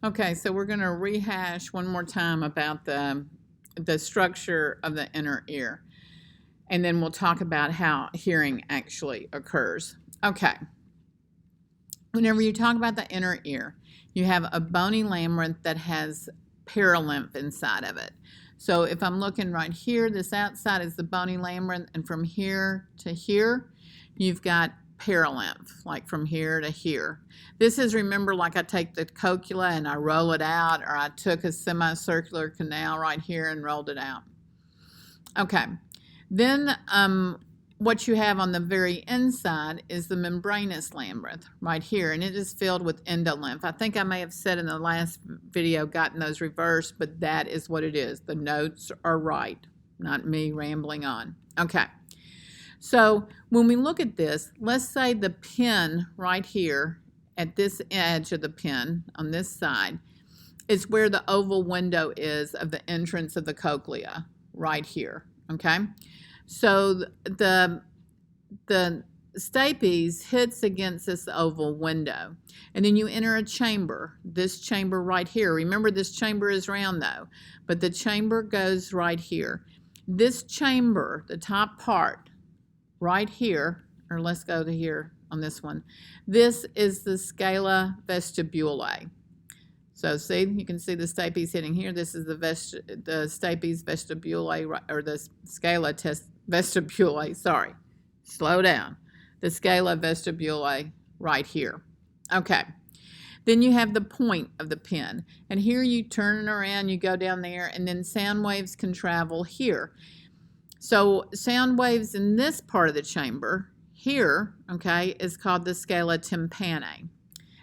Okay, so we're going to rehash one more time about the structure of the inner ear, and then we'll talk about how hearing actually occurs. Okay, whenever you talk about the inner ear, you have a bony labyrinth that has perilymph inside of it. So if I'm looking right here, this outside is the bony labyrinth, and from here to here, you've got perilymph, like from here to here. This is, remember, like I take the cochlea and I roll it out, or I took a semicircular canal right here and rolled it out. Okay, then what you have on the very inside is the membranous labyrinth right here, and it is filled with endolymph. I think I may have said in the last video, gotten those reversed, but that is what it is. The notes are right, not me rambling on. Okay, so when we look at this, let's say the pin right here at this edge of the pin on this side is where the oval window is of the entrance of the cochlea, right here, okay? So the stapes hits against this oval window, and then you enter a chamber, this chamber right here. Remember, this chamber is round though, but the chamber goes right here. This chamber, the top part right here, or let's go to here on this one, this is the scala vestibulae. So see, you can see the stapes hitting here. This is the stapes vestibulae, or the scala vestibulae, sorry, slow down. The scala vestibulae right here. Okay, then you have the point of the pin, and here you turn it around, you go down there, and then sound waves can travel here. So sound waves in this part of the chamber here, okay, is called the scala tympani,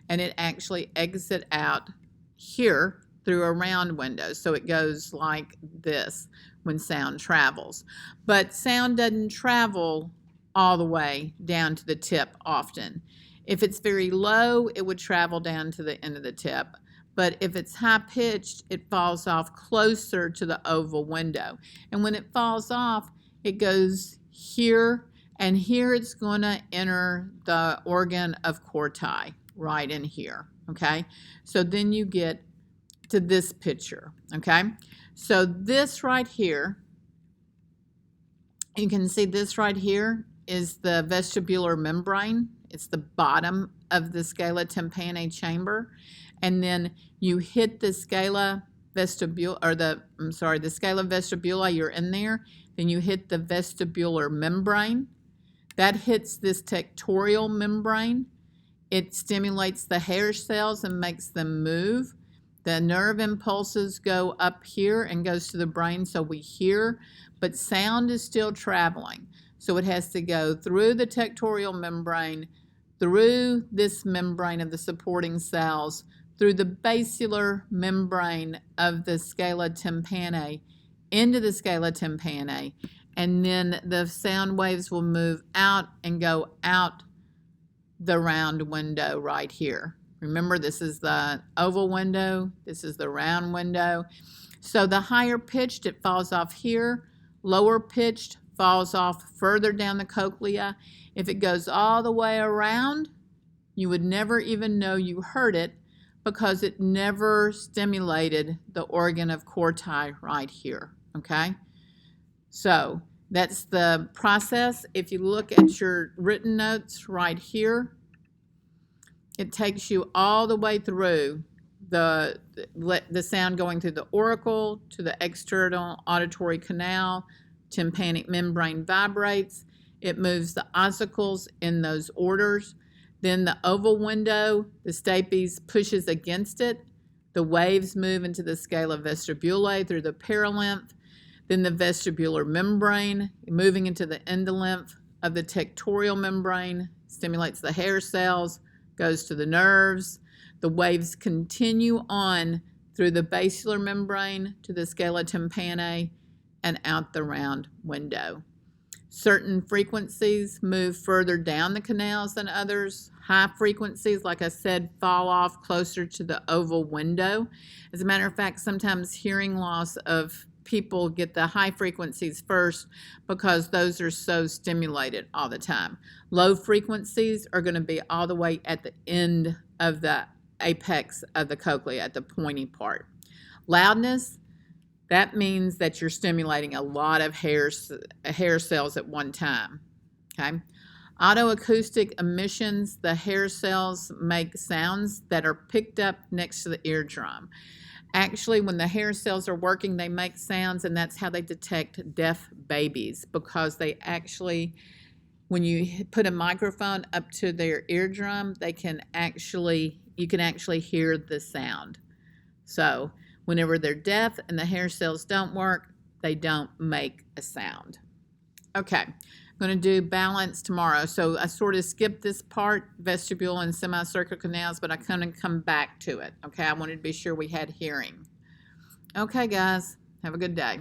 and it actually exits out here through a round window. So it goes like this when sound travels. But sound doesn't travel all the way down to the tip often. If it's very low, it would travel down to the end of the tip. But if it's high pitched, it falls off closer to the oval window. And when it falls off, it goes here, and here it's going to enter the organ of Corti, right in here, okay? So then you get to this picture, okay? So this right here, you can see this right here is the vestibular membrane. It's the bottom of the scala tympani chamber. And then you hit the scala vestibule, or the scala vestibuli, you're in there. Then you hit the vestibular membrane. That hits this tectorial membrane. It stimulates the hair cells and makes them move. The nerve impulses go up here and goes to the brain, so we hear, but sound is still traveling. So it has to go through the tectorial membrane, through this membrane of the supporting cells, through the basilar membrane of the scala tympani, into the scala tympani, and then the sound waves will move out and go out the round window right here. Remember, this is the oval window, this is the round window. So the higher pitched, it falls off here. Lower pitched falls off further down the cochlea. If it goes all the way around, you would never even know you heard it, because it never stimulated the organ of Corti right here, okay? So that's the process. If you look at your written notes right here, it takes you all the way through the sound going through the auricle to the external auditory canal. Tympanic membrane vibrates. It moves the ossicles in those orders. Then the oval window, the stapes pushes against it. The waves move into the scala vestibulae through the perilymph. Then the vestibular membrane, moving into the endolymph of the tectorial membrane, stimulates the hair cells, goes to the nerves. The waves continue on through the basilar membrane to the scala tympani and out the round window. Certain frequencies move further down the canals than others. High frequencies, like I said, fall off closer to the oval window. As a matter of fact, sometimes hearing loss of people get the high frequencies first because those are so stimulated all the time. Low frequencies are going to be all the way at the end of the apex of the cochlea at the pointy part. Loudness, that means that you're stimulating a lot of hair cells at one time. Okay. Autoacoustic emissions, the hair cells make sounds that are picked up next to the eardrum. Actually, when the hair cells are working, they make sounds, and that's how they detect deaf babies, because they actually, when you put a microphone up to their eardrum, you can actually hear the sound. So whenever they're deaf and the hair cells don't work, they don't make a sound. Okay, I'm going to do balance tomorrow. So I sort of skipped this part, vestibule and semicircular canals, but I kind of come back to it. Okay, I wanted to be sure we had hearing. Okay, guys, have a good day.